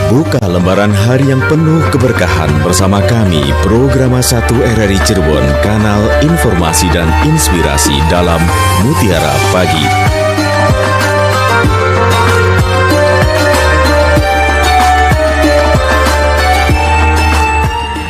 Buka lembaran hari yang penuh keberkahan bersama kami, Programa 1 RRI Cirebon, Kanal Informasi dan Inspirasi dalam Mutiara Pagi.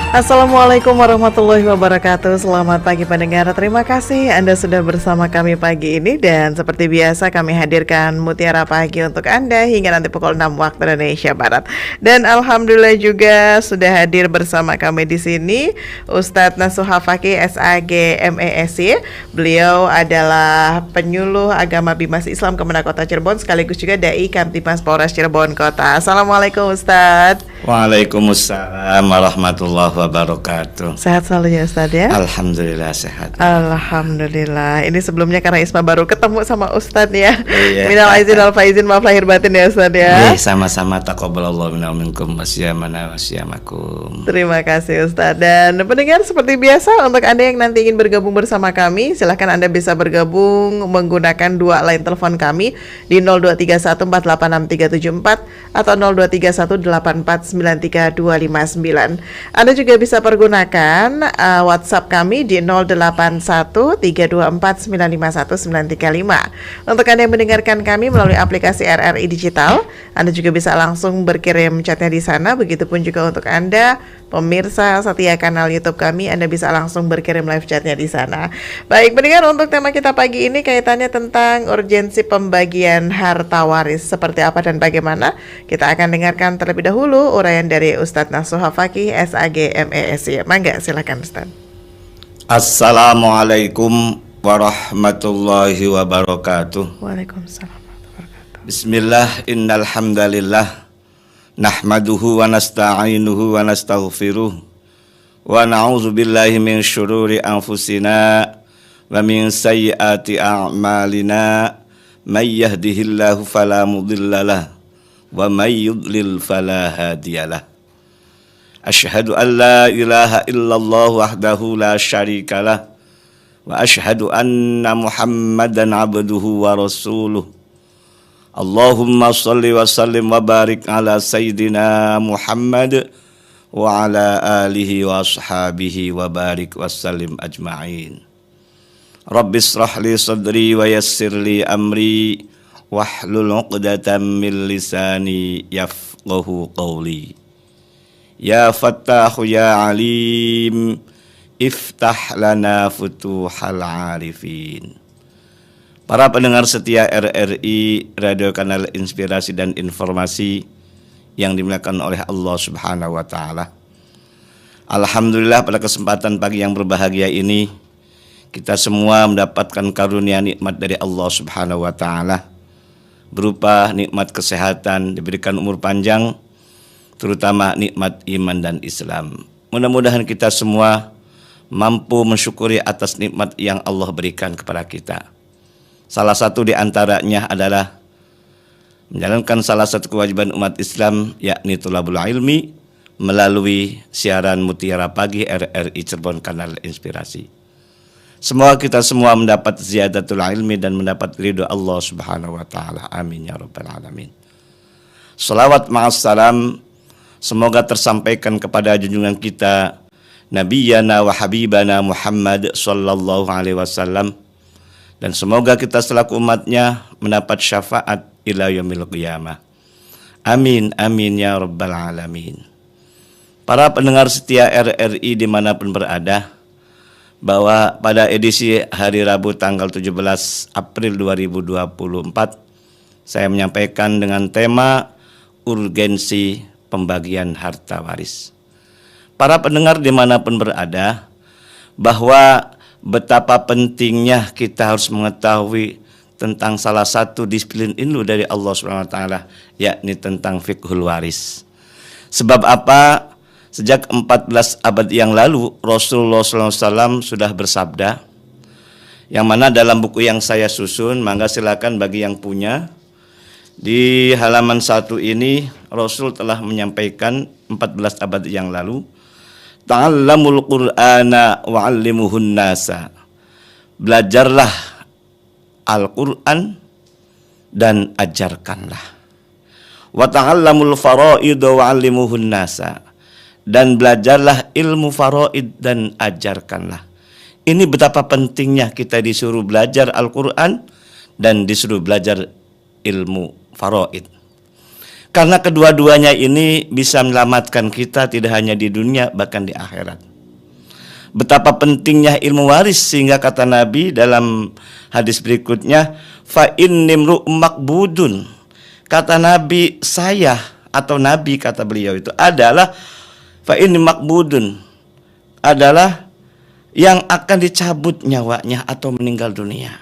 Assalamualaikum warahmatullahi wabarakatuh. Selamat pagi pendengar. Terima kasih Anda sudah bersama kami pagi ini. Dan seperti biasa kami hadirkan Mutiara Pagi untuk Anda hingga nanti pukul 6 waktu Indonesia Barat. Dan Alhamdulillah juga sudah hadir bersama kami di sini Ustadz Nasuha Fakih SAG MESI. Beliau adalah penyuluh agama Bimas Islam Kemenak Kota Cirebon, sekaligus juga Dai Kamtibmas Polres Cirebon Kota. Assalamualaikum Ustadz. Waalaikumsalam warahmatullahi wabarakatuh. Sehat selalu ya Ustadz ya? Alhamdulillah sehat. Alhamdulillah. Ini sebelumnya karena Isma baru ketemu sama Ustadz ya. Iya. Minal aizin wal faizin, maaf lahir batin ya Ustadz ya. Sama-sama, taqabbalallahu minna minkum wasyamana wasyamakum. Terima kasih Ustadz. Dan pendengar, seperti biasa untuk Anda yang nanti ingin bergabung bersama kami, silahkan Anda bisa bergabung menggunakan dua line telepon kami di 02314863744 atau 021849329. Anda juga bisa pergunakan WhatsApp kami di 081324951935. Untuk Anda yang mendengarkan kami melalui aplikasi RRI Digital, Anda juga bisa langsung berkirim chatnya di sana. Begitupun juga untuk Anda pemirsa setia kanal YouTube kami, Anda bisa langsung berkirim live chatnya di sana. Baik, pendengar, untuk tema kita pagi ini kaitannya tentang urgensi pembagian harta waris. Seperti apa dan bagaimana? Kita akan dengarkan terlebih dahulu uraian dari Ustadz Nasuha Fakih SAG MESI. Mangga, silakan Ustadz. Assalamualaikum warahmatullahi wabarakatuh. Waalaikumsalam warahmatullahi wabarakatuh. Bismillah, innal hamdalillah nahmaduhu wa nasta'inuhu wa nastaghfiruh wa na'udzu billahi min syururi anfusina wa min sayyiati a'malina may yahdihillahu fala mudhillalah wa may yudlil fala hadiyalah. Asyhadu an la ilaha illallah wahdahu la syarikalah wa asyhadu anna Muhammadan abduhu wa rasuluh. Allahumma salli wa sallim wa barik ala Sayyidina Muhammad wa ala alihi wa ashabihi wa barik wa sallim ajma'in. Rabbi israh li sadri wa yassir li amri wahlul 'uqdatam min lisani yafqahu qawli. Ya Fattahu ya Alim, iftah lana futuhal arifin. Para pendengar setia RRI, Radio Kanal Inspirasi dan Informasi yang dimuliakan oleh Allah Subhanahu wa Ta'ala. Alhamdulillah, pada kesempatan pagi yang berbahagia ini kita semua mendapatkan karunia nikmat dari Allah Subhanahu wa Ta'ala, berupa nikmat kesehatan, diberikan umur panjang, terutama nikmat iman dan Islam. Mudah-mudahan kita semua mampu mensyukuri atas nikmat yang Allah berikan kepada kita. Salah satu di antaranya adalah menjalankan salah satu kewajiban umat Islam, yakni thalabul ilmi, melalui siaran Mutiara Pagi RRI Cirebon Kanal Inspirasi. Semoga kita semua mendapat ziyadatul ilmi dan mendapat ridho Allah Subhanahu wa Ta'ala. Amin ya rabbal alamin. Salawat ma'assalam semoga tersampaikan kepada junjungan kita Nabiyana wa Habibana Muhammad sallallahu alaihi wasallam, dan semoga kita selaku umatnya mendapat syafaat ila yaumil qiyamah. Amin amin ya rabbal alamin. Para pendengar setia RRI dimanapun berada, bahwa pada edisi hari Rabu tanggal 17 April 2024 saya menyampaikan dengan tema urgensi pembagian harta waris. Para pendengar dimanapun berada, bahwa betapa pentingnya kita harus mengetahui tentang salah satu disiplin ilmu dari Allah Subhanahu wa Ta'ala, yakni tentang fiqhul waris. Sebab apa? Sejak 14 abad yang lalu Rasulullah SAW sudah bersabda, yang mana dalam buku yang saya susun, mangga silakan bagi yang punya. Di halaman 1 ini Rasul telah menyampaikan 14 abad yang lalu, ta'allamul Qur'ana wa'allimuhun nasa. Belajarlah Al-Qur'an dan ajarkanlah. Wa ta'allamul faraid wa 'allimuhun nasa. Dan belajarlah ilmu faraid dan ajarkanlah. Ini betapa pentingnya kita disuruh belajar Al-Qur'an dan disuruh belajar ilmu faraid. Karena kedua-duanya ini bisa menyelamatkan kita tidak hanya di dunia bahkan di akhirat. Betapa pentingnya ilmu waris sehingga kata Nabi dalam hadis berikutnya, fa innimru makbudun. Kata Nabi, saya atau Nabi kata beliau itu adalah fa inni makbudun, adalah yang akan dicabut nyawanya atau meninggal dunia.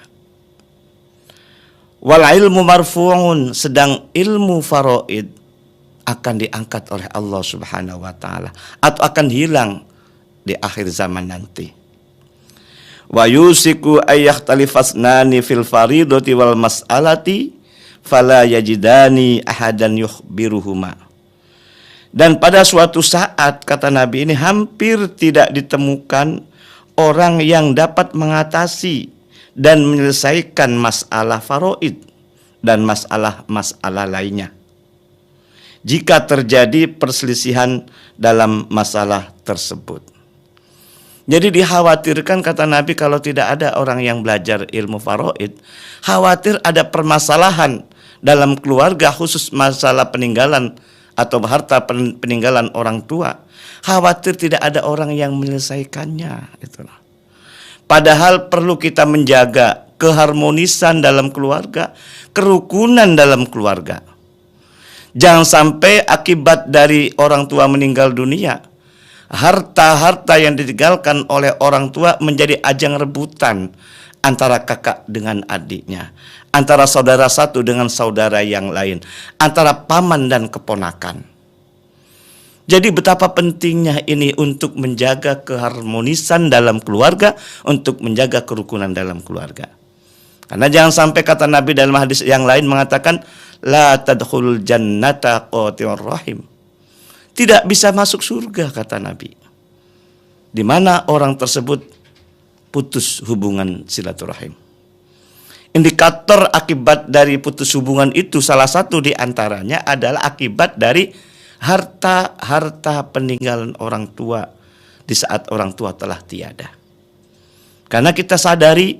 Wal ilmu marfu'un, sedang ilmu faraid akan diangkat oleh Allah Subhanahu wa taala atau akan hilang di akhir zaman nanti. Wa yusiku ayyahtalifasnani fil faridati wal mas'alati fala yajidani ahadan yukhbiruhuma. Dan pada suatu saat kata Nabi ini hampir tidak ditemukan orang yang dapat mengatasi dan menyelesaikan masalah faraid dan masalah lainnya jika terjadi perselisihan dalam masalah tersebut. Jadi dikhawatirkan kata Nabi kalau tidak ada orang yang belajar ilmu faraid, khawatir ada permasalahan dalam keluarga khusus masalah peninggalan atau harta peninggalan orang tua. Khawatir tidak ada orang yang menyelesaikannya. Itulah. Padahal perlu kita menjaga keharmonisan dalam keluarga, kerukunan dalam keluarga. Jangan sampai akibat dari orang tua meninggal dunia, harta-harta yang ditinggalkan oleh orang tua menjadi ajang rebutan antara kakak dengan adiknya, antara saudara satu dengan saudara yang lain, antara paman dan keponakan. Jadi betapa pentingnya ini untuk menjaga keharmonisan dalam keluarga, untuk menjaga kerukunan dalam keluarga. Karena jangan sampai kata Nabi dalam hadis yang lain mengatakan, la tadkhulul jannata qati'ur rahim. Tidak bisa masuk surga kata Nabi, di mana orang tersebut putus hubungan silaturahim. Indikator akibat dari putus hubungan itu salah satu di antaranya adalah akibat dari harta peninggalan orang tua di saat orang tua telah tiada. Karena kita sadari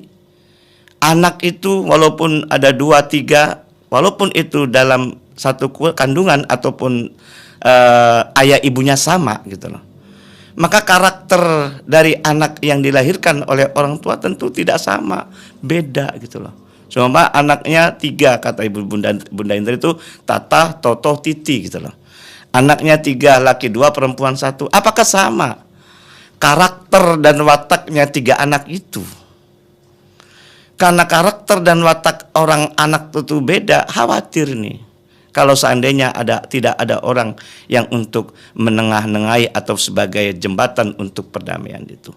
anak itu walaupun ada 2-3, walaupun itu dalam satu kandungan ataupun ayah ibunya sama gitu loh, maka karakter dari anak yang dilahirkan oleh orang tua tentu tidak sama, beda gitu loh. Cuma anaknya 3 kata ibu bunda Indra itu Tata, Toto, Titi gitu loh. Anaknya 3, laki 2, perempuan 1. Apakah sama karakter dan wataknya 3 anak itu? Karena karakter dan watak orang anak itu beda, khawatir nih kalau seandainya tidak ada orang yang untuk menengah-nengahi atau sebagai jembatan untuk perdamaian itu.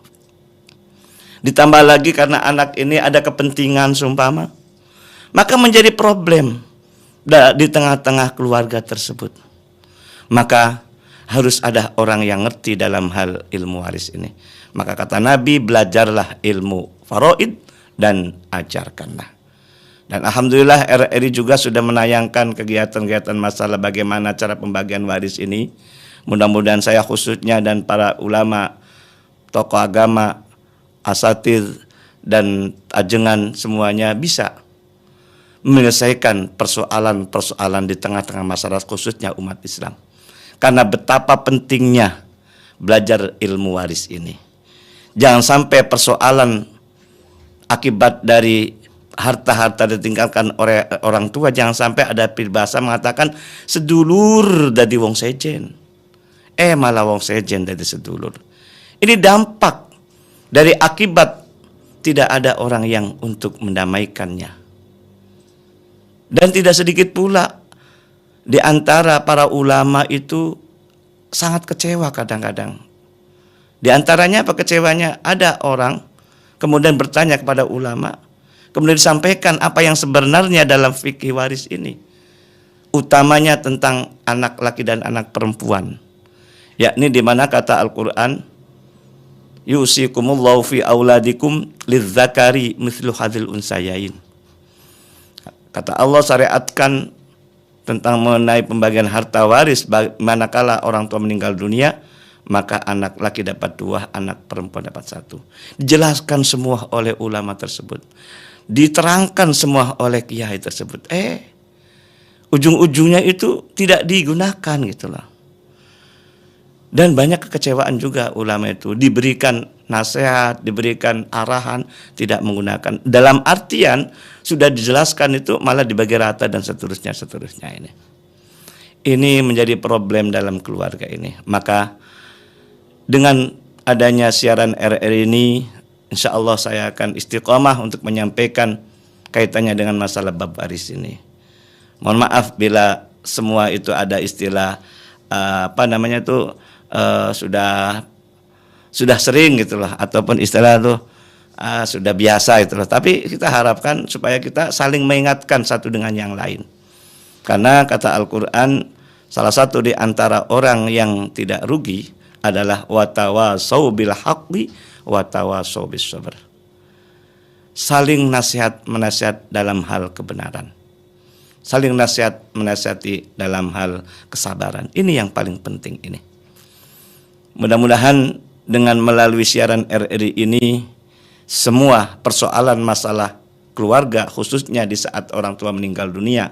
Ditambah lagi karena anak ini ada kepentingan seumpama, maka menjadi problem di tengah-tengah keluarga tersebut. Maka harus ada orang yang ngerti dalam hal ilmu waris ini. Maka kata Nabi, belajarlah ilmu faraid dan ajarkanlah. Dan alhamdulillah RRI juga sudah menayangkan kegiatan-kegiatan masalah bagaimana cara pembagian waris ini. Mudah-mudahan saya khususnya dan para ulama, tokoh agama, asatidz dan ajengan semuanya bisa menyelesaikan persoalan-persoalan di tengah-tengah masyarakat khususnya umat Islam. Karena betapa pentingnya belajar ilmu waris ini. Jangan sampai persoalan akibat dari harta-harta ditinggalkan oleh orang tua, jangan sampai ada peribahasa mengatakan sedulur dadi wong sejen. Malah wong sejen dadi sedulur. Ini dampak dari akibat tidak ada orang yang untuk mendamaikannya. Dan tidak sedikit pula di antara para ulama itu sangat kecewa kadang-kadang. Di antaranya apa kecewanya? Ada orang kemudian bertanya kepada ulama, kemudian disampaikan apa yang sebenarnya dalam fikih waris ini, utamanya tentang anak laki dan anak perempuan, yakni di mana kata Al-Quran, yusikumullahu fi auladikum lidzakari mithlu hadzal unsayain. Kata Allah syariatkan tentang mengenai pembagian harta waris manakala orang tua meninggal dunia, maka anak laki dapat 2, anak perempuan dapat 1. Dijelaskan semua oleh ulama tersebut, diterangkan semua oleh kiai tersebut. Ujung-ujungnya itu tidak digunakan gitu loh. Dan banyak kekecewaan juga ulama itu, diberikan nasihat, diberikan arahan, tidak menggunakan. Dalam artian sudah dijelaskan itu malah dibagi rata dan seterusnya ini. Ini menjadi problem dalam keluarga ini. Maka dengan adanya siaran RRI ini, insya Allah saya akan istiqomah untuk menyampaikan kaitannya dengan masalah bab waris ini. Mohon maaf bila semua itu ada istilah sudah sering gitulah, ataupun istilah itu sudah biasa itulah. Tapi kita harapkan supaya kita saling mengingatkan satu dengan yang lain. Karena kata Al-Qur'an, salah satu di antara orang yang tidak rugi adalah watawasau bil haqqi watawasau bis sabr. Saling menasihat dalam hal kebenaran. Saling menasihati dalam hal kesabaran. Ini yang paling penting ini. Mudah-mudahan dengan melalui siaran RRI ini, semua persoalan masalah keluarga, khususnya di saat orang tua meninggal dunia,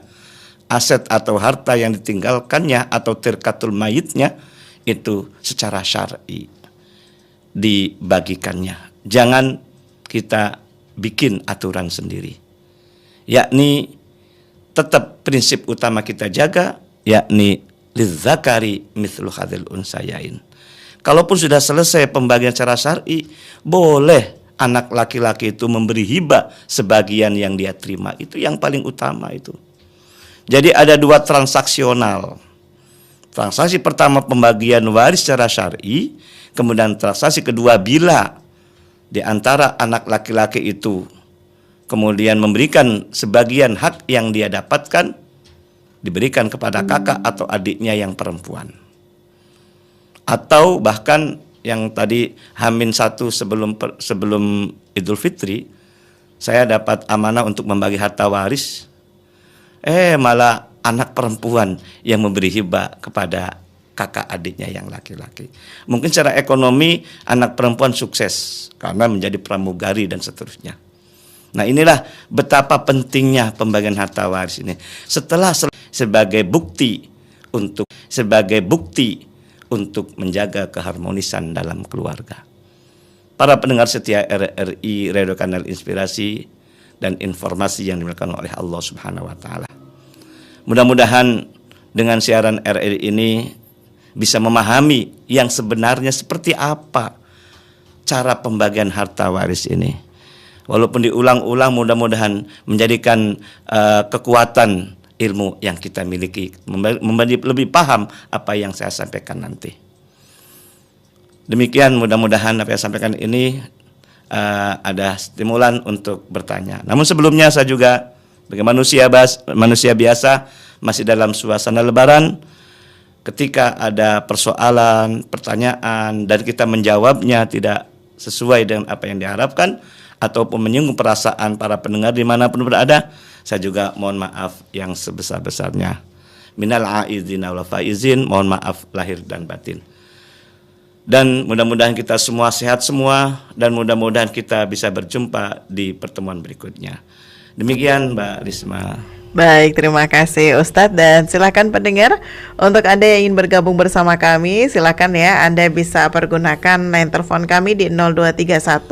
aset atau harta yang ditinggalkannya atau tirkatul mayitnya, itu secara syar'i dibagikannya. Jangan kita bikin aturan sendiri, yakni tetap prinsip utama kita jaga, yakni lizzakari mithlu hadzal unsayain. Kalaupun sudah selesai pembagian secara syar'i, boleh anak laki-laki itu memberi hibah sebagian yang dia terima. Itu yang paling utama itu. Jadi ada 2 transaksional. Transaksi pertama pembagian waris secara syar'i, kemudian transaksi kedua bila di antara anak laki-laki itu kemudian memberikan sebagian hak yang dia dapatkan, diberikan kepada kakak atau adiknya yang perempuan. Atau bahkan yang tadi H-1 sebelum Idul Fitri, saya dapat amanah untuk membagi harta waris. Malah anak perempuan yang memberi hibah kepada kakak adiknya yang laki-laki. Mungkin secara ekonomi anak perempuan sukses karena menjadi pramugari dan seterusnya. Nah, inilah betapa pentingnya pembagian harta waris ini. Sebagai bukti untuk menjaga keharmonisan dalam keluarga. Para pendengar setia RRI Radio Kanal Inspirasi dan informasi yang dimiliki oleh Allah Subhanahu wa taala. Mudah-mudahan dengan siaran RRI ini bisa memahami yang sebenarnya seperti apa cara pembagian harta waris ini. Walaupun diulang-ulang, mudah-mudahan menjadikan kekuatan ilmu yang kita miliki, lebih paham apa yang saya sampaikan nanti. Demikian, mudah-mudahan apa yang saya sampaikan ini ada stimulan untuk bertanya. Namun sebelumnya saya juga sebagai manusia biasa masih dalam suasana lebaran, ketika ada persoalan, pertanyaan dan kita menjawabnya tidak sesuai dengan apa yang diharapkan ataupun menyinggung perasaan para pendengar dimanapun berada, saya juga mohon maaf yang sebesar-besarnya. Minal aizin wal faizin, mohon maaf lahir dan batin. Dan mudah-mudahan kita semua sehat semua, dan mudah-mudahan kita bisa berjumpa di pertemuan berikutnya. Demikian Mbak Risma. Baik, terima kasih Ustadz, dan silakan pendengar untuk Anda yang ingin bergabung bersama kami, silakan ya, Anda bisa pergunakan line telepon kami di 0231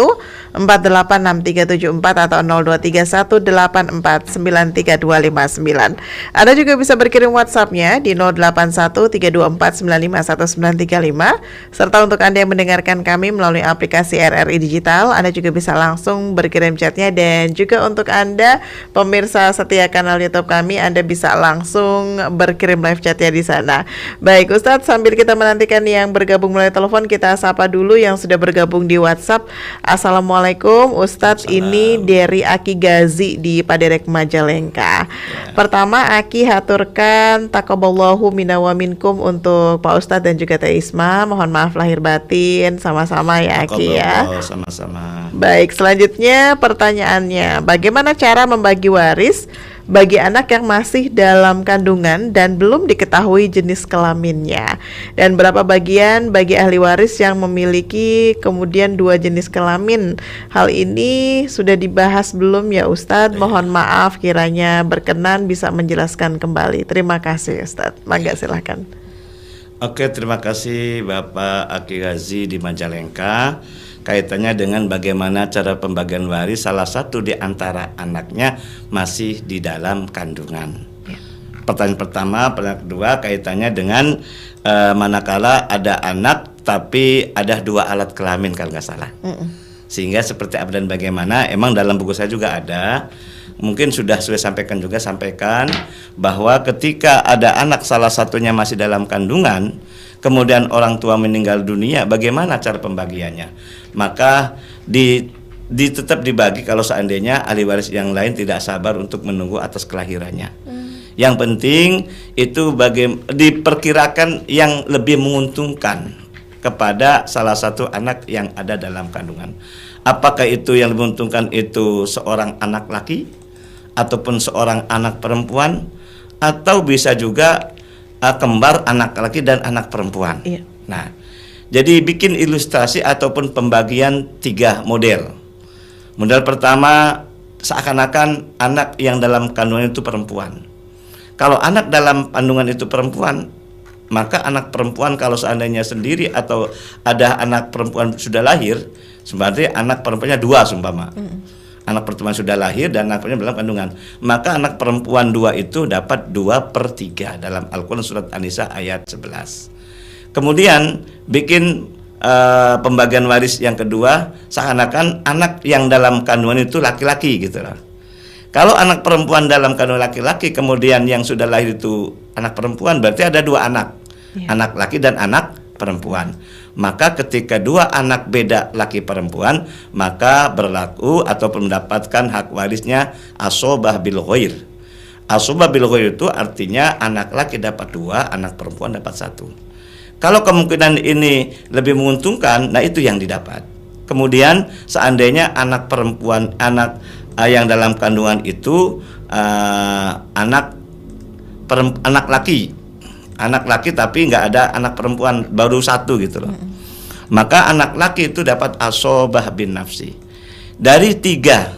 486374 atau 0231 849329. Anda juga bisa berkirim WhatsApp-nya di 081 324 951 935, serta untuk Anda yang mendengarkan kami melalui aplikasi RRI Digital, Anda juga bisa langsung berkirim chatnya, dan juga untuk Anda pemirsa setia kanal YouTube kami, Anda bisa langsung berkirim live chatnya di sana. Baik Ustadz, sambil kita menantikan yang bergabung melalui telepon, kita sapa dulu yang sudah bergabung di WhatsApp. Assalamualaikum Ustadz, ini dari Aki Gazi di Paderek Majalengka. Pertama, Aki haturkan taqabbalallahu minna wa minkum untuk Pak Ustadz dan juga Teh Isma. Mohon maaf lahir batin, sama-sama ya Aki ya. Sama-sama. Baik, selanjutnya pertanyaannya, bagaimana cara membagi waris bagi anak yang masih dalam kandungan dan belum diketahui jenis kelaminnya. Dan berapa bagian bagi ahli waris yang memiliki kemudian 2 jenis kelamin. Hal ini sudah dibahas belum ya Ustadz? Mohon maaf kiranya berkenan bisa menjelaskan kembali. Terima kasih Ustadz. Mangga silahkan. Oke, terima kasih Bapak Aki Ghazi di Majalengka. Kaitannya dengan bagaimana cara pembagian waris salah satu di antara anaknya masih di dalam kandungan. Pertanyaan pertama, pertanyaan kedua kaitannya dengan manakala ada anak tapi ada 2 alat kelamin kalau nggak salah. Sehingga seperti apa dan bagaimana, emang dalam buku saya juga ada. Mungkin sudah saya sampaikan bahwa ketika ada anak salah satunya masih dalam kandungan, kemudian orang tua meninggal dunia, bagaimana cara pembagiannya? Maka tetap dibagi kalau seandainya ahli waris yang lain tidak sabar untuk menunggu atas kelahirannya. Yang penting itu diperkirakan yang lebih menguntungkan kepada salah satu anak yang ada dalam kandungan. Apakah itu yang menguntungkan itu seorang anak laki ataupun seorang anak perempuan, atau bisa juga kembar anak laki dan anak perempuan. Iya. Nah, jadi bikin ilustrasi ataupun pembagian 3 model. Model pertama seakan-akan anak yang dalam kandungan itu perempuan. Kalau anak dalam kandungan itu perempuan, maka anak perempuan kalau seandainya sendiri atau ada anak perempuan sudah lahir, sebenarnya anak perempuannya 2 sumpama. Anak perempuan sudah lahir dan anak perempuan dalam kandungan, maka anak perempuan 2 itu dapat 2/3 dalam Al-Quran surat An-Nisa ayat 11. Kemudian bikin pembagian waris yang kedua seakan-akan anak yang dalam kandungan itu laki-laki gitu loh. Kalau anak perempuan dalam kandungan laki-laki, kemudian yang sudah lahir itu anak perempuan, berarti ada 2 anak, anak laki dan anak perempuan. Maka ketika 2 anak beda laki perempuan, maka berlaku atau mendapatkan hak warisnya asobah bil ghair. Asobah bil ghair itu artinya anak laki dapat 2, anak perempuan dapat 1. Kalau kemungkinan ini lebih menguntungkan, nah itu yang didapat. Kemudian seandainya anak perempuan, anak yang dalam kandungan itu anak laki tapi nggak ada anak perempuan, baru 1 gitu loh. Maka anak laki itu dapat asobah bin nafsi. Dari 3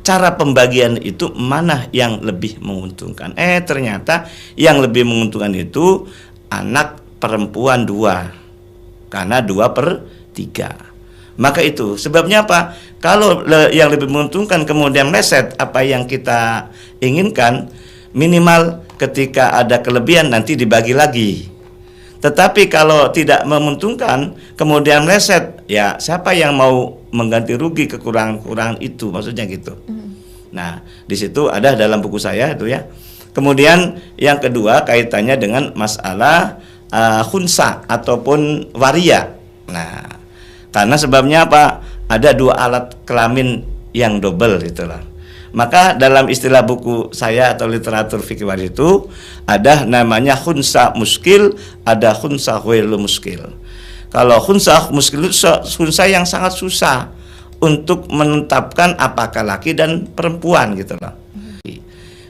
cara pembagian itu mana yang lebih menguntungkan? Ternyata yang lebih menguntungkan itu anak perempuan 2, karena 2/3. Maka itu sebabnya apa? Kalau yang lebih menguntungkan kemudian meleset apa yang kita inginkan, minimal ketika ada kelebihan nanti dibagi lagi. Tetapi kalau tidak menguntungkan kemudian meleset, ya siapa yang mau mengganti rugi kekurangan itu, maksudnya gitu. Nah, di situ ada dalam buku saya itu ya. Kemudian yang kedua kaitannya dengan masalah khunsa ataupun waria. Nah, karena sebabnya apa? Ada 2 alat kelamin yang double itulah. Maka dalam istilah buku saya atau literatur fikih waris itu ada namanya khunsa muskil, ada khunsa ghairu muskil. Kalau khunsa muskil itu khunsa yang sangat susah untuk menetapkan apakah laki dan perempuan gitu loh.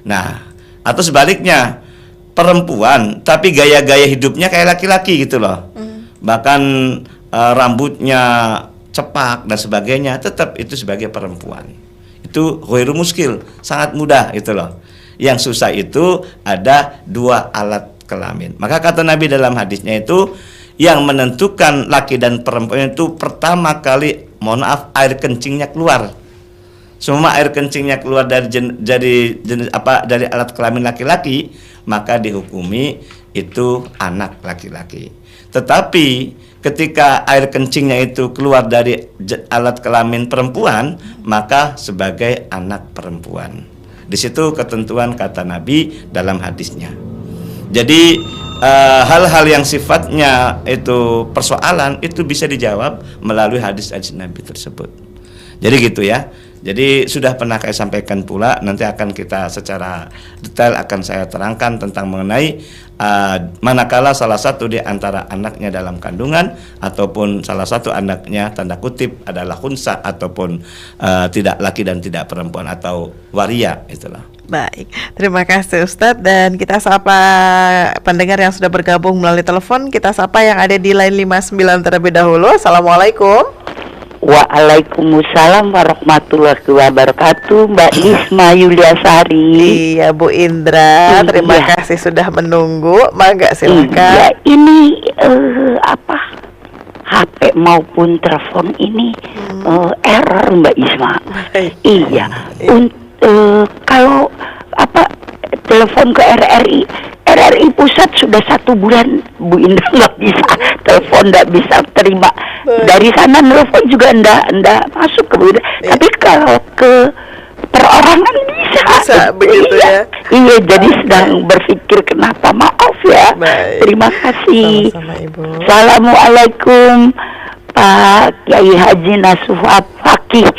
Nah, atau sebaliknya perempuan tapi gaya-gaya hidupnya kayak laki-laki gitu loh. Bahkan rambutnya cepak dan sebagainya, tetap itu sebagai perempuan. Itu ghairu muskil, sangat mudah itu loh. Yang susah itu ada 2 alat kelamin. Maka kata Nabi dalam hadisnya itu, yang menentukan laki dan perempuan itu pertama kali, mohon maaf, air kencingnya keluar. Semua air kencingnya keluar dari dari alat kelamin laki-laki, maka dihukumi itu anak laki-laki. Tetapi ketika air kencingnya itu keluar dari alat kelamin perempuan, maka sebagai anak perempuan. Di situ ketentuan kata Nabi dalam hadisnya. Jadi hal-hal yang sifatnya itu persoalan itu bisa dijawab melalui hadis-hadis Nabi tersebut. Jadi gitu ya. Jadi sudah pernah saya sampaikan pula, nanti akan kita secara detail akan saya terangkan tentang mengenai manakala salah satu di antara anaknya dalam kandungan ataupun salah satu anaknya tanda kutip adalah khunsa ataupun tidak laki dan tidak perempuan atau waria, itulah. Baik, terima kasih Ustadz, dan kita sapa pendengar yang sudah bergabung melalui telepon. Kita sapa yang ada di line 59 terlebih dahulu. Assalamualaikum. Waalaikumsalam warahmatullahi wabarakatuh, Mbak Isma Yuliasari. Iya Bu Indra, terima Iya. kasih sudah menunggu. Mangga silakan. Iya, ini HP maupun telepon ini error Mbak Isma. Baik. Iya. Kalau telepon ke RRI pusat sudah 1 bulan Bu Indra nggak bisa telepon, nggak bisa terima. Dari sana telepon juga ndak masuk ke Bu Indra. Tapi kalau ke perorangan bisa begitu ya. Iya, jadi sedang berpikir kenapa, maaf ya. Baik. Terima kasih. Sama-sama Ibu. Assalamualaikum Pak Kiai Haji Nasuh Fakih.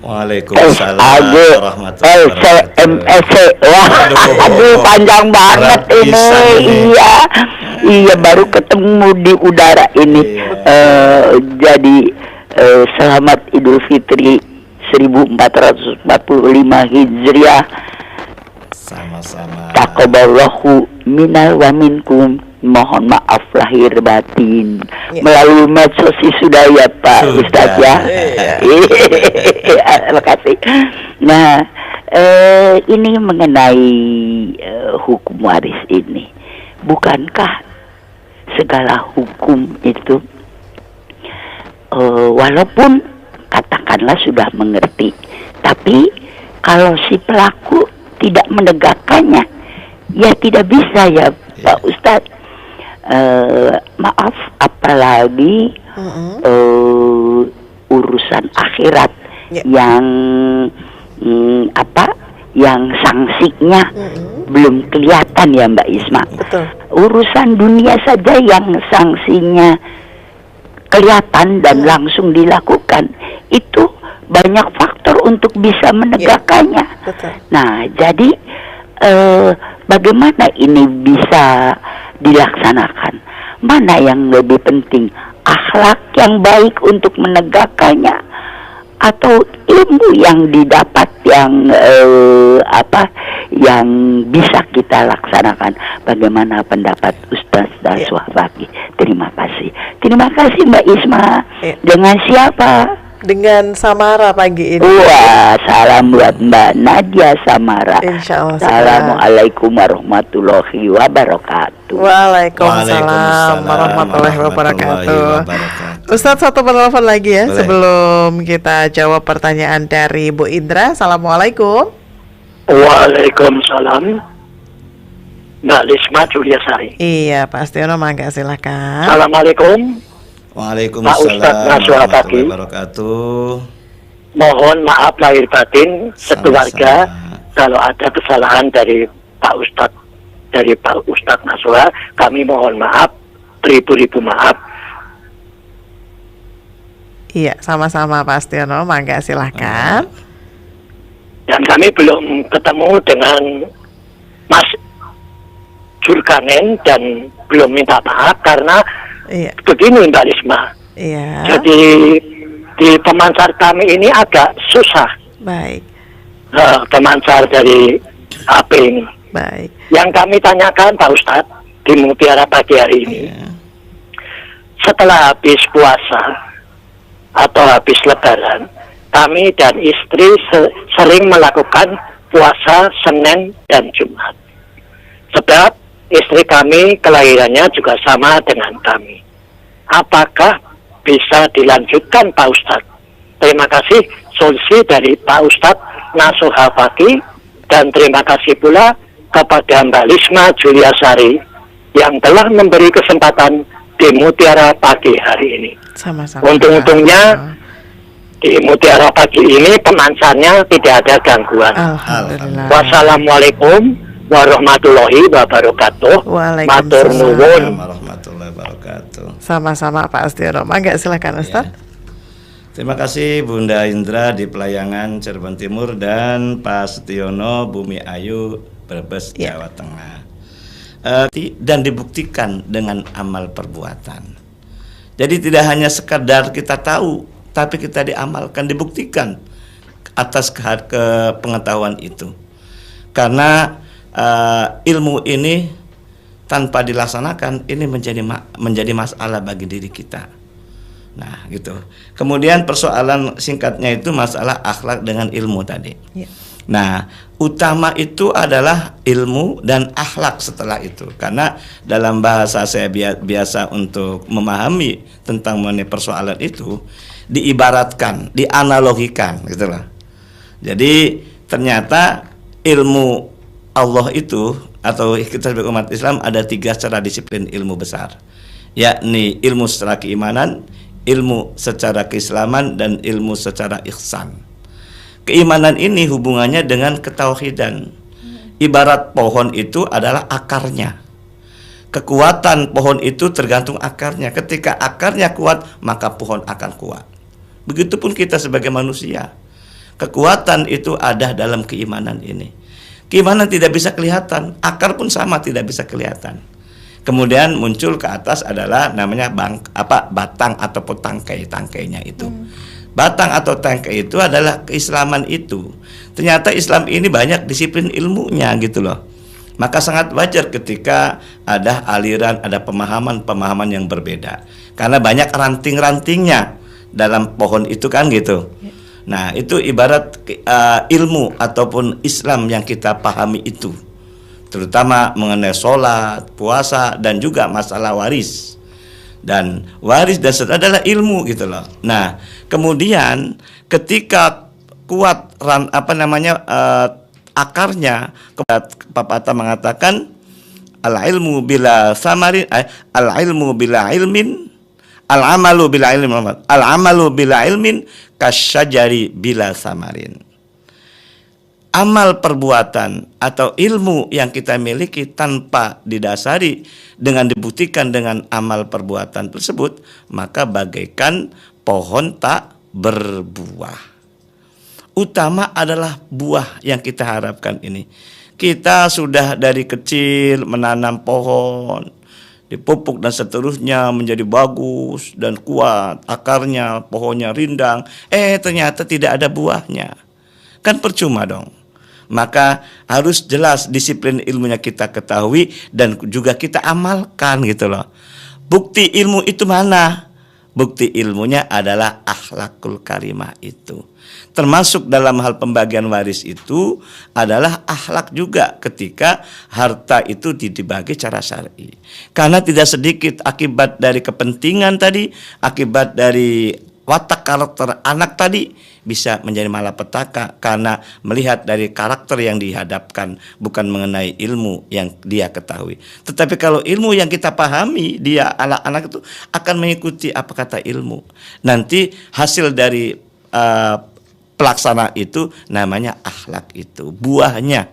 Waalaikumsalam Aduh, warahmatullahi wabarakatuh. Wah, aduh panjang banget Berat ini. pisan ini. Iya baru ketemu di udara ini. Jadi selamat Idul Fitri 1445 Hijriah. Sama-sama. Taqabbalallahu minal wa minkum. Mohon maaf lahir batin Ya. melalui medsos sudah ya Pak Sudah. Ustadz ya. Terima kasih. Nah, ini mengenai hukum waris ini, bukankah segala hukum itu walaupun katakanlah sudah mengerti, tapi kalau si pelaku tidak menegakkannya, ya tidak bisa ya Pak Ustadz. Maaf, apalagi urusan akhirat Ya. yang yang sanksinya belum kelihatan ya Mbak Isma. Betul. Urusan dunia saja yang sanksinya kelihatan dan langsung dilakukan, itu banyak faktor untuk bisa menegakkannya. Betul. Nah, jadi bagaimana ini bisa dilaksanakan? Mana yang lebih penting? Akhlak yang baik untuk menegakkannya atau ilmu yang didapat yang yang bisa kita laksanakan? Bagaimana pendapat Ustaz Nasuh Fakih? Terima kasih. Terima kasih Mbak Isma. Ya. Dengan siapa? Dengan Samara pagi ini. Wah, salam buat Mbak Nadia Samara. Insya Allah. Assalamualaikum warahmatullahi wabarakatuh. Waalaikumsalam warahmatullahi wabarakatuh. Ustadz, satu penelpon lagi ya. Boleh. Sebelum kita jawab pertanyaan dari Bu Indra. Assalamualaikum. Waalaikumsalam, Mbak Lisma Juliasari. Iya Pak Astiono, mangga silakan. Assalamualaikum. Pak Ustadz Waalaikumsalam Nasuh warahmatullahi Fakih. wabarakatuh. Mohon maaf lahir batin sekeluarga Sama-sama. kalau ada kesalahan dari Pak Ustadz Nasuh. Kami mohon maaf, beribu-ribu maaf. Iya, sama-sama Pak Astiono, mangga silakan. Dan kami belum ketemu dengan Mas Julkarnain dan belum minta maaf karena Iya, begini Mbak Lisma. iya. Jadi di pemancar kami ini agak susah. Baik, Pemancar dari HP ini. baik. Yang kami tanyakan Pak Ustadz di Mutiara pagi hari ini, setelah habis puasa atau habis lebaran, kami dan istri sering melakukan puasa Senin dan Jumat. Sebab istri kami kelahirannya juga sama dengan kami. Apakah bisa dilanjutkan Pak Ustadz? Terima kasih solusi dari Pak Ustadz Nasuh Fakih, dan terima kasih pula kepada Mbak Lisma Juliasari yang telah memberi kesempatan di Mutiara pagi hari ini. Sama-sama. Untung-untungnya di Mutiara pagi ini pemancarnya tidak ada gangguan. Alhamdulillah. Wassalamualaikum warahmatullahi wabarakatuh. Waalaikumsalam. Matur nuwun. Warahmatullahi wabarakatuh. Sama-sama Pak Astiono, mangga silakan Ustaz. Terima kasih Bunda Indra di Pelayangan Cirebon Timur dan Pak Setiono Bumi Ayu Brebes Jawa Tengah. Dan dibuktikan dengan amal perbuatan. Jadi tidak hanya sekadar kita tahu, tapi kita diamalkan, dibuktikan atas pengetahuan itu. Karena ilmu ini tanpa dilaksanakan ini menjadi masalah bagi diri kita. Nah, gitu. Kemudian persoalan singkatnya itu masalah akhlak dengan ilmu tadi. Ya. Nah, utama itu adalah ilmu dan akhlak setelah itu. Karena dalam bahasa saya biasa untuk memahami tentang mengenai persoalan itu diibaratkan, dianalogikan, gitu lah. Jadi ternyata ilmu Allah itu atau kita sebagai umat Islam ada 3 secara disiplin ilmu besar, yakni ilmu secara keimanan, ilmu secara keislaman, dan ilmu secara ihsan. Keimanan ini hubungannya dengan ketauhidan. Ibarat pohon itu adalah akarnya. Kekuatan pohon itu tergantung akarnya. Ketika akarnya kuat, maka pohon akan kuat. Begitupun kita sebagai manusia. Kekuatan itu ada dalam keimanan ini. Keimanan tidak bisa kelihatan, akar pun sama tidak bisa kelihatan. Kemudian muncul ke atas adalah namanya batang ataupun tangkainya itu. Batang atau tangkai itu adalah keislaman itu. Ternyata Islam ini banyak disiplin ilmunya gitu loh. Maka sangat wajar ketika ada aliran, ada pemahaman yang berbeda. Karena banyak ranting-rantingnya dalam pohon itu kan gitu. Nah, itu ibarat ilmu ataupun Islam yang kita pahami itu. Terutama mengenai sholat, puasa, dan juga masalah waris. Dan waris dan seterusnya adalah ilmu gitu loh. Nah, kemudian ketika kuat akarnya, pepatah mengatakan al-ilmu bila samarin, al-ilmu bila ilmin, al-amalu bila ilmin, al-amalu bila ilmin kasyajari bila samarin. Amal perbuatan atau ilmu yang kita miliki tanpa didasari dengan dibuktikan dengan amal perbuatan tersebut, maka bagaikan pohon tak berbuah. Utama adalah buah yang kita harapkan ini. Kita sudah dari kecil menanam pohon, dipupuk dan seterusnya menjadi bagus dan kuat, akarnya, pohonnya rindang, ternyata tidak ada buahnya. Kan percuma dong. Maka harus jelas disiplin ilmunya kita ketahui dan juga kita amalkan gitu loh. Bukti ilmu itu mana? Bukti ilmunya adalah akhlakul karimah itu. Termasuk dalam hal pembagian waris itu adalah akhlak juga ketika harta itu dibagi secara syar'i. Karena tidak sedikit akibat dari kepentingan tadi, akibat dari watak karakter anak tadi bisa menjadi malapetaka karena melihat dari karakter yang dihadapkan, bukan mengenai ilmu yang dia ketahui. Tetapi kalau ilmu yang kita pahami, dia anak-anak itu akan mengikuti apa kata ilmu. Nanti hasil dari pelaksana itu namanya akhlak itu. Buahnya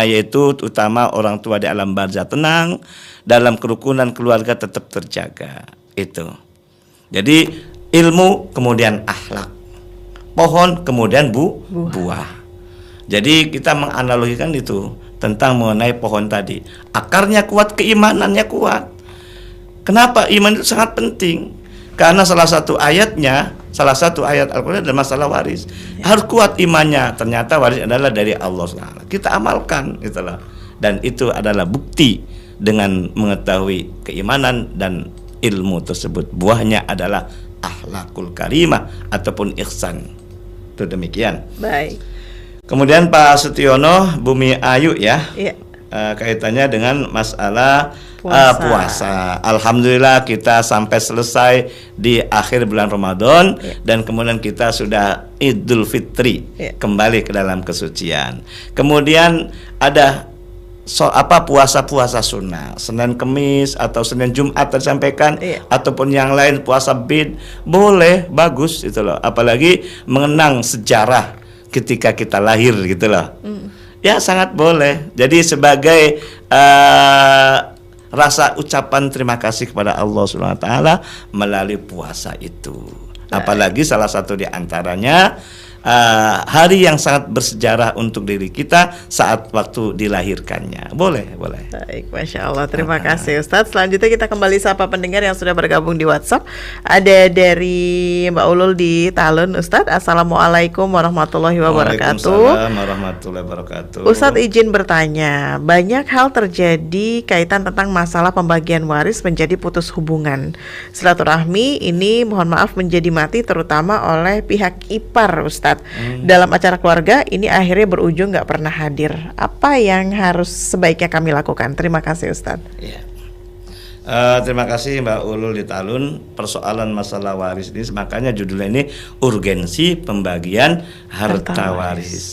yaitu utama orang tua di alam barzah tenang, dalam kerukunan keluarga tetap terjaga. Itu. Jadi ilmu kemudian akhlak, pohon kemudian buah. Jadi kita menganalogikan itu tentang mengenai pohon tadi. Akarnya kuat, keimanannya kuat. Kenapa iman itu sangat penting? Karena salah satu ayat Al-Quran adalah masalah waris. Harus kuat imannya. Ternyata waris adalah dari Allah SWT. Kita amalkan itulah. Dan itu adalah bukti dengan mengetahui keimanan dan ilmu tersebut. Buahnya adalah akhlakul karimah ataupun ihsan. Itu demikian. Baik. Kemudian Pak Setiono Bumi Ayu ya. Iya. Kaitannya dengan masalah puasa. Alhamdulillah kita sampai selesai di akhir bulan Ramadan, dan kemudian kita sudah Idul Fitri, kembali ke dalam kesucian. Kemudian ada puasa sunnah, Senin Kemis atau Senin Jumat tersampaikan, ataupun yang lain puasa bid, boleh, bagus itu loh. Apalagi mengenang sejarah ketika kita lahir gitu loh. Ya sangat boleh. Jadi sebagai rasa ucapan terima kasih kepada Allah SWT melalui puasa itu. Apalagi salah satu di antaranya hari yang sangat bersejarah untuk diri kita saat waktu dilahirkannya. Boleh. Baik, Masya Allah. Terima kasih Ustadz. Selanjutnya kita kembali sapa pendengar yang sudah bergabung di WhatsApp. Ada dari Mbak Ulul di Talun, Ustadz. Assalamualaikum warahmatullahi wabarakatuh. Waalaikumsalam warahmatullahi wabarakatuh. Ustadz izin bertanya, banyak hal terjadi kaitan tentang masalah pembagian waris menjadi putus hubungan. Silaturahmi ini mohon maaf menjadi mati terutama oleh pihak ipar, Ustadz. Dalam acara keluarga ini akhirnya berujung nggak pernah hadir. Apa yang harus sebaiknya kami lakukan? Terima kasih Ustadz. Iya. Terima kasih Mbak Ulul di Talun. Persoalan masalah waris ini, makanya judulnya ini urgensi pembagian harta waris.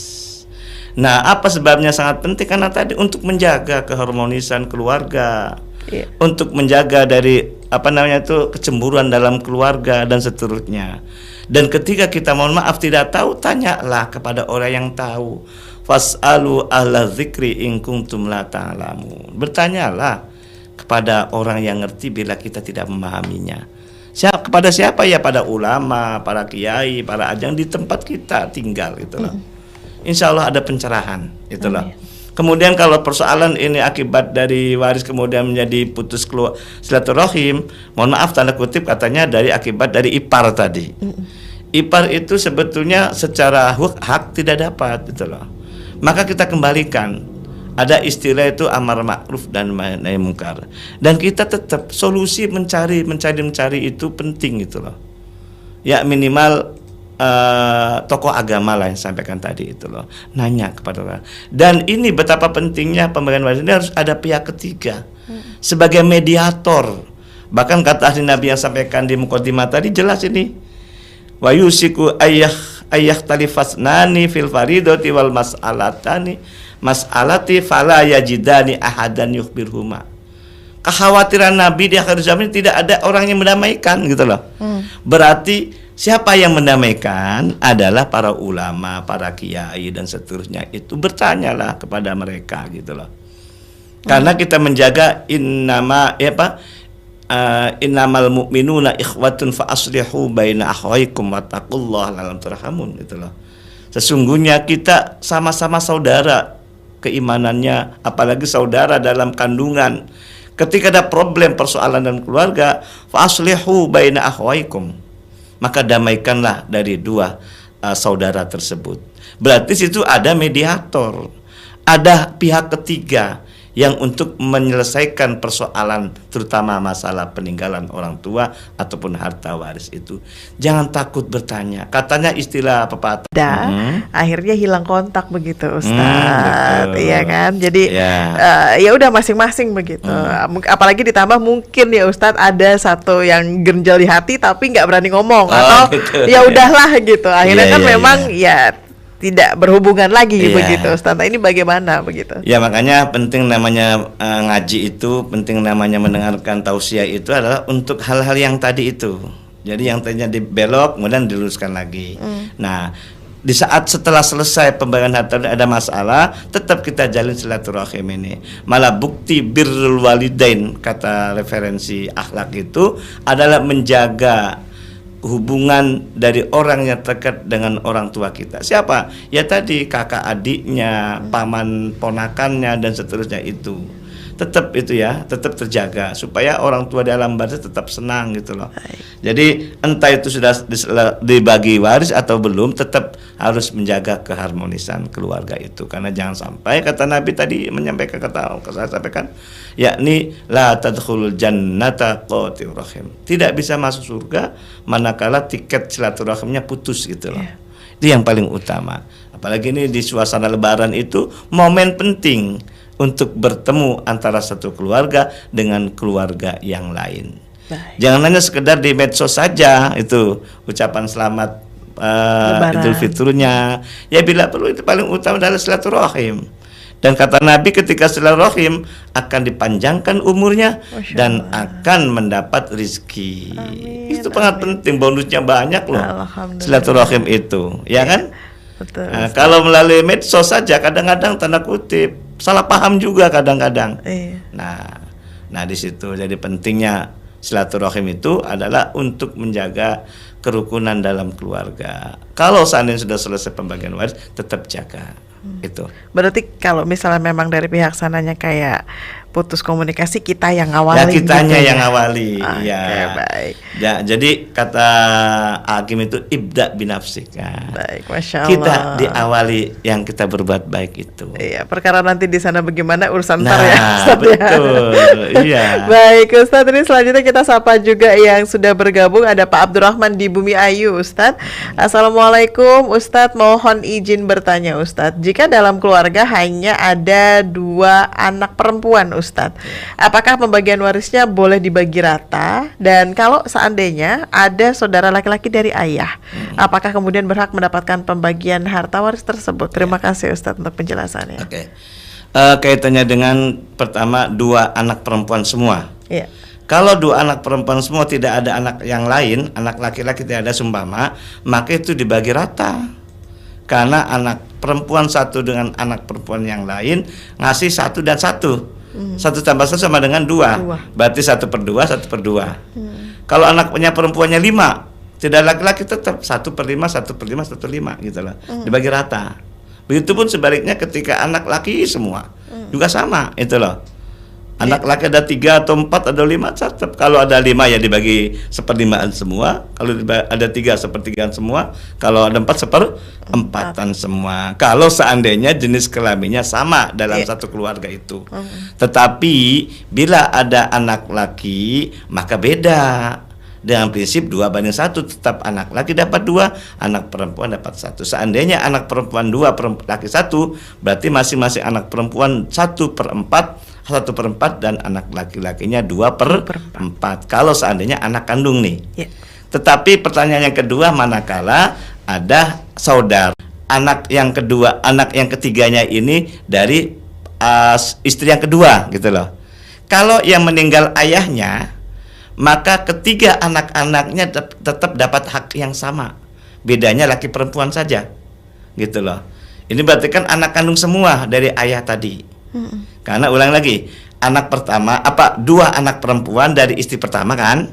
Nah, apa sebabnya sangat penting? Karena tadi untuk menjaga keharmonisan keluarga, untuk menjaga dari kecemburuan dalam keluarga dan seterusnya. Dan ketika kita mohon maaf tidak tahu, tanyalah kepada orang yang tahu. Fas'alu ahla dzikri in kuntum la ta'lamun. Bertanyalah kepada orang yang ngerti bila kita tidak memahaminya. Kepada siapa ya? Pada ulama, para kiai, para ajang di tempat kita tinggal itulah. Insya Allah ada pencerahan itulah. Kemudian kalau persoalan ini akibat dari waris kemudian menjadi putus silaturahim, mohon maaf tanda kutip katanya dari akibat dari ipar tadi. Ipar itu sebetulnya secara hak tidak dapat gitu loh. Maka kita kembalikan. Ada istilah itu amar ma'ruf dan nahi munkar. Dan kita tetap solusi mencari itu penting gitu loh. Ya minimal tokoh agama lah yang sampaikan tadi itu loh, nanya kepada orang. Dan ini betapa pentingnya pembagian waris ini harus ada pihak ketiga sebagai mediator. Bahkan kata ahli Nabi yang sampaikan di mukadimah tadi jelas ini, wa yusiku ayah talifasnani fil faridati wal mas'alati fala yajidani ahadan yukhbirhuma. Kekhawatiran Nabi di akhir zaman tidak ada orang yang mendamaikan gitu loh. Berarti siapa yang mendamaikan adalah para ulama, para kiai dan seterusnya. Itu bertanyalah kepada mereka gitu loh. Karena kita menjaga innamal mu'minuna ikhwatun fa aslihu baina akhwaikum wattaqullaha la'allakum turhamun gitu loh. Sesungguhnya kita sama-sama saudara keimanannya, apalagi saudara dalam kandungan. Ketika ada problem persoalan dalam keluarga, fa aslihu baina akhwaikum, maka damaikanlah dari dua saudara tersebut. Berarti situ ada mediator, ada pihak ketiga yang untuk menyelesaikan persoalan terutama masalah peninggalan orang tua ataupun harta waris itu. Jangan takut bertanya. Katanya istilah pepatah. Akhirnya hilang kontak begitu Ustadz. Iya kan? Jadi ya udah masing-masing begitu. Apalagi ditambah mungkin ya Ustadz ada satu yang genjal di hati tapi nggak berani ngomong atau ya udahlah gitu. Akhirnya memang ya tidak berhubungan lagi begitu Ustaz. Ini bagaimana begitu? Ya makanya penting namanya ngaji itu, penting namanya mendengarkan tausiah itu adalah untuk hal-hal yang tadi itu. Jadi yang tadinya dibelok kemudian diluruskan lagi. Nah, di saat setelah selesai pembagian harta ada masalah, tetap kita jalin silaturahim ini. Malah bukti birrul walidain, kata referensi akhlak itu adalah menjaga hubungan dari orang yang terdekat dengan orang tua kita. Siapa? Ya tadi kakak adiknya, paman ponakannya dan seterusnya itu. Tetap itu ya, tetap terjaga supaya orang tua di alam barzah tetap senang gitu loh. Jadi entah itu sudah dibagi waris atau belum, tetap harus menjaga keharmonisan keluarga itu. Karena jangan sampai kata Nabi tadi menyampaikan saya sampaikan, yakni la tadkhulul jannata qati'ur rahim. Tidak bisa masuk surga manakala tiket silaturahimnya putus gitu loh. Itu yang paling utama. Apalagi ini di suasana lebaran itu momen penting untuk bertemu antara satu keluarga dengan keluarga yang lain. Jangan hanya sekedar di medsos saja itu ucapan selamat Idul Fitrinya. Ya bila perlu itu paling utama adalah silaturahim. Dan kata Nabi ketika silaturahim akan dipanjangkan umurnya dan akan mendapat rezeki. Itu sangat penting, bonusnya banyak loh. Silaturahim itu, ya kan? Betul. Nah, kalau melalui medsos saja kadang-kadang tanda kutip salah paham juga kadang-kadang. Nah di situ jadi pentingnya silaturahim itu adalah untuk menjaga kerukunan dalam keluarga. Kalau seandainya sudah selesai pembagian waris, tetap jaga. Itu. Berarti kalau misalnya memang dari pihak sananya kayak putus komunikasi, kita yang ngawali. Ya, kitanya gitu, yang ya? ngawali. Oke, Ya. baik. Ya, jadi kata hakim itu ibda binafsika. Baik, Masya Allah. Kita diawali yang kita berbuat baik itu. Iya, perkara nanti di sana bagaimana urusan Nah, ntar ya, Ustadz ya. betul. Iya. Baik, Ustadz, ini selanjutnya kita sapa juga yang sudah bergabung. Ada Pak Abdurrahman di Bumi Ayu, Ustadz. Assalamualaikum, Ustadz. Mohon izin bertanya, Ustadz. Jika dalam keluarga hanya ada 2 anak perempuan, Ustadz, apakah pembagian warisnya boleh dibagi rata? Dan kalau seandainya ada saudara laki-laki dari ayah, apakah kemudian berhak mendapatkan pembagian harta waris tersebut? Terima kasih, Ustadz, untuk penjelasannya. Oke. Kaitannya dengan pertama 2 anak perempuan semua. Iya. Kalau 2 anak perempuan semua, tidak ada anak yang lain, anak laki-laki tidak ada sumbama, maka itu dibagi rata. Karena anak perempuan satu dengan anak perempuan yang lain ngasih 1 dan 1. 1 tambah 1 sama dengan 2. Berarti 1/2, 1/2. Kalau anaknya perempuannya 5, tidak laki-laki tetap 1/5, 1/5, 1/5 gitu loh. Dibagi rata. Begitupun sebaliknya ketika anak laki semua juga sama itu loh. Anak laki ada 3 atau 4 atau 5, tetap kalau ada 5 ya dibagi 1/5 semua. Kalau ada 3 1/3 semua. Kalau ada 4 1/4 semua. Kalau seandainya jenis kelaminnya sama dalam satu keluarga itu. Tetapi bila ada anak laki maka beda. Dengan prinsip 2/1, tetap anak laki dapat 2, anak perempuan dapat 1. Seandainya anak perempuan 2, laki 1, berarti masing-masing anak perempuan 1/4 dan anak laki-lakinya 2/4. Kalau seandainya anak kandung nih. Tetapi pertanyaan yang kedua, manakala ada saudara, anak yang kedua, anak yang ketiganya ini dari istri yang kedua gitu loh. Kalau yang meninggal ayahnya, maka ketiga anak-anaknya tetap dapat hak yang sama. Bedanya laki perempuan saja. Gitu loh. Ini berarti kan anak kandung semua dari ayah tadi. Karena ulang lagi, anak pertama 2 anak perempuan dari istri pertama kan?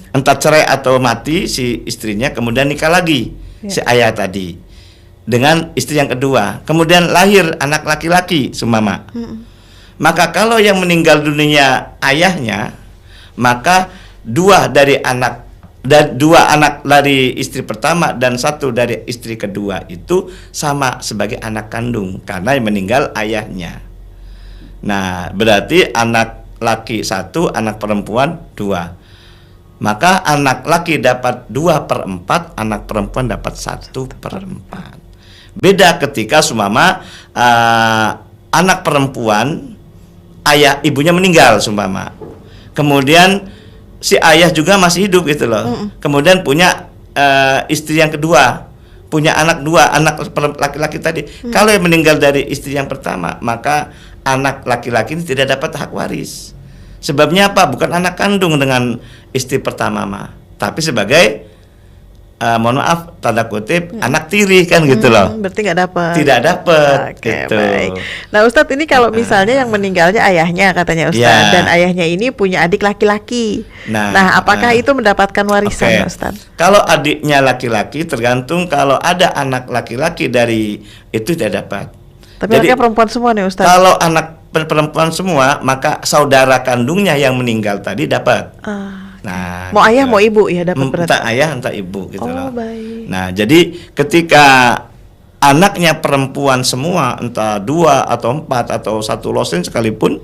Entah cerai atau mati si istrinya, kemudian nikah lagi si ayah tadi dengan istri yang kedua. Kemudian lahir anak laki-laki sumama. Maka kalau yang meninggal dunia ayahnya, maka 2 anak dari istri pertama dan 1 dari istri kedua itu sama sebagai anak kandung karena yang meninggal ayahnya. Nah, berarti anak laki 1, anak perempuan 2. Maka anak laki dapat 2/4, anak perempuan dapat 1/4. Beda ketika sumama anak perempuan ayah ibunya meninggal sumama. Kemudian si ayah juga masih hidup gitu loh. Kemudian punya istri yang kedua, punya anak 2, anak laki-laki tadi. Kalau yang meninggal dari istri yang pertama, maka anak laki-laki ini tidak dapat hak waris. Sebabnya apa? Bukan anak kandung dengan istri pertama tapi sebagai mohon maaf tanda kutip anak tiri kan gitu loh. Berarti nggak dapat. Tidak dapat. Oke, gitu. baik. Nah, Ustadz, ini kalau misalnya yang meninggalnya ayahnya katanya Ustadz, dan ayahnya ini punya adik laki-laki. Nah, apakah itu mendapatkan warisan, Ustadz? Kalau adiknya laki-laki tergantung, kalau ada anak laki-laki dari itu tidak dapat. Tapi anaknya perempuan semua nih, Ustadz. Kalau anak perempuan semua, maka saudara kandungnya yang meninggal tadi dapat. Nah, mau ayah mau ibu ya dapat berarti. Entah ayah entah ibu gitu loh. Baik. Nah, jadi ketika anaknya perempuan semua, entah 2 atau 4 atau 1 losen sekalipun,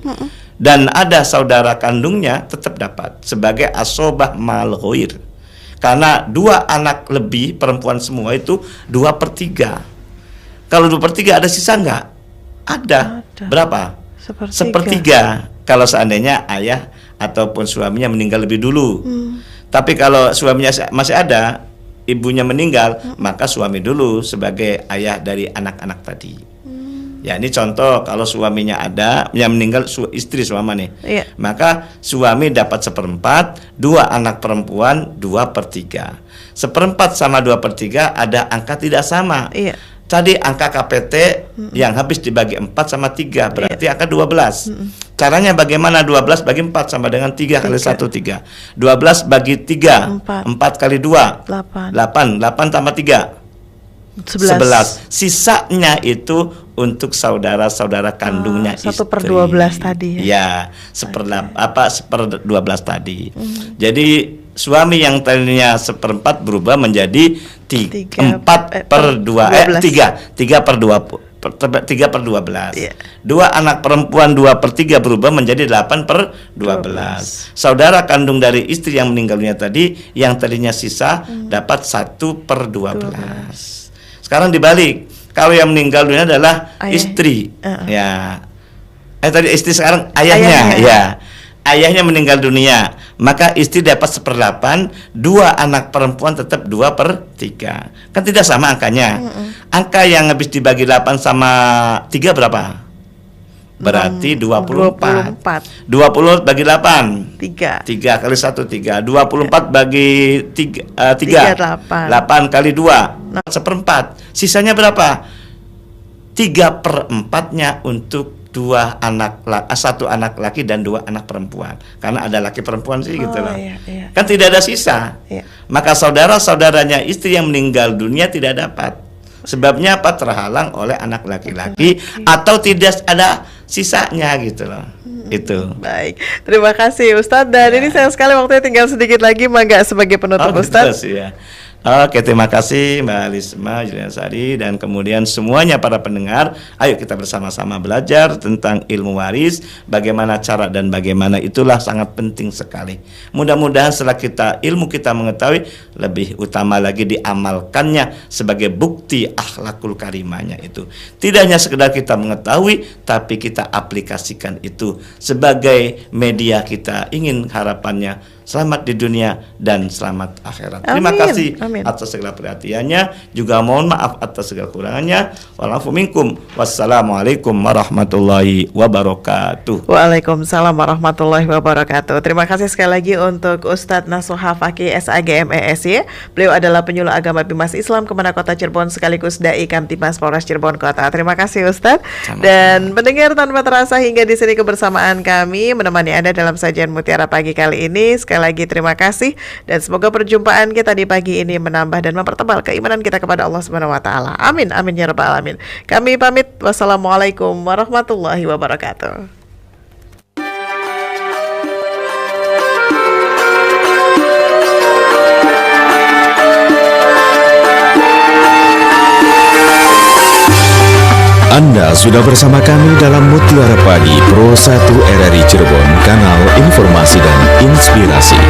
dan ada saudara kandungnya, tetap dapat sebagai asobah mal ghair. Karena 2 anak lebih perempuan semua itu 2/3. Kalau 2/3 ada sisa enggak? Ada. Berapa? 1/3. Kalau seandainya ayah ataupun suaminya meninggal lebih dulu. Tapi kalau suaminya masih ada, ibunya meninggal, maka suami dulu sebagai ayah dari anak-anak tadi. Ya, ini contoh kalau suaminya ada, yang meninggal istri suami nih. Maka suami dapat 1/4, 2 anak perempuan 2/3. 1/4 sama 2/3 ada angka tidak sama. Tadi angka KPT yang habis dibagi 4 sama 3 berarti angka 12. Caranya bagaimana? 12 bagi 4 sama dengan 3 kali 1 3. 12 bagi 3 4 kali 2 8 tambah 3 11. Sisanya itu untuk saudara-saudara kandungnya 1/12 tadi ya. Ya, 1/12 tadi. Jadi suami yang tadinya 1/4 berubah menjadi 3/12. Yeah. 2 anak perempuan 2/3 berubah menjadi 8/12. Saudara kandung dari istri yang meninggal dunia tadi, yang tadinya sisa dapat 1/12. Sekarang dibalik, kalau yang meninggal dunia adalah istri, ya. Tadi istri, sekarang ayahnya, ya. Ayahnya meninggal dunia, maka istri dapat 1/8, 2 anak perempuan tetap 2/3. Kan tidak sama angkanya. Angka yang habis dibagi 8 sama 3 berapa? Berarti 24. 20 bagi 8 3 kali 1 3. 24 bagi 3 8 kali 2 1/4. Sisanya berapa? 3/4-nya untuk 1 anak laki dan 2 anak perempuan. Karena ada laki perempuan sih gitu loh. Iya. Kan tidak ada sisa. Iya. Maka saudara-saudaranya istri yang meninggal dunia tidak dapat. Sebabnya apa? Terhalang oleh anak laki-laki atau tidak ada sisanya gitu loh. Itu. Baik, terima kasih Ustadz. Dan ini sayang sekali waktunya tinggal sedikit lagi, mangga sebagai penutup Ustadz. Gitu ya. Oke, terima kasih Mbak Alisma Juliansari dan kemudian semuanya para pendengar. Ayo kita bersama-sama belajar tentang ilmu waris, bagaimana cara dan bagaimana, itulah sangat penting sekali. Mudah-mudahan setelah ilmu kita mengetahui, lebih utama lagi diamalkannya sebagai bukti akhlakul karimahnya itu. Tidak hanya sekedar kita mengetahui, tapi kita aplikasikan itu sebagai media kita ingin harapannya selamat di dunia dan selamat akhirat. Terima kasih atas segala perhatiannya, juga mohon maaf atas segala kurangannya. Walafu minkum. Wassalamualaikum warahmatullahi wabarakatuh. Waalaikumsalam warahmatullahi wabarakatuh. Terima kasih sekali lagi untuk Ustadz Nasuha Fakih SAGMESY. Beliau adalah penyuluh agama Bimas Islam Kemenak Kota Cirebon sekaligus Dai Kamtibmas Polres Cirebon Kota. Terima kasih Ustadz. Dan mendengar tanpa terasa hingga di sini kebersamaan kami menemani Anda dalam sajian Mutiara Pagi kali ini. Sekali lagi terima kasih dan semoga perjumpaan kita di pagi ini menambah dan mempertebal keimanan kita kepada Allah Subhanahu wa taala. Amin amin ya rabbal alamin. Kami pamit. Wassalamualaikum warahmatullahi wabarakatuh. Anda sudah bersama kami dalam Mutiara Pagi Pro 1 RRI Cirebon, kanal informasi dan inspirasi.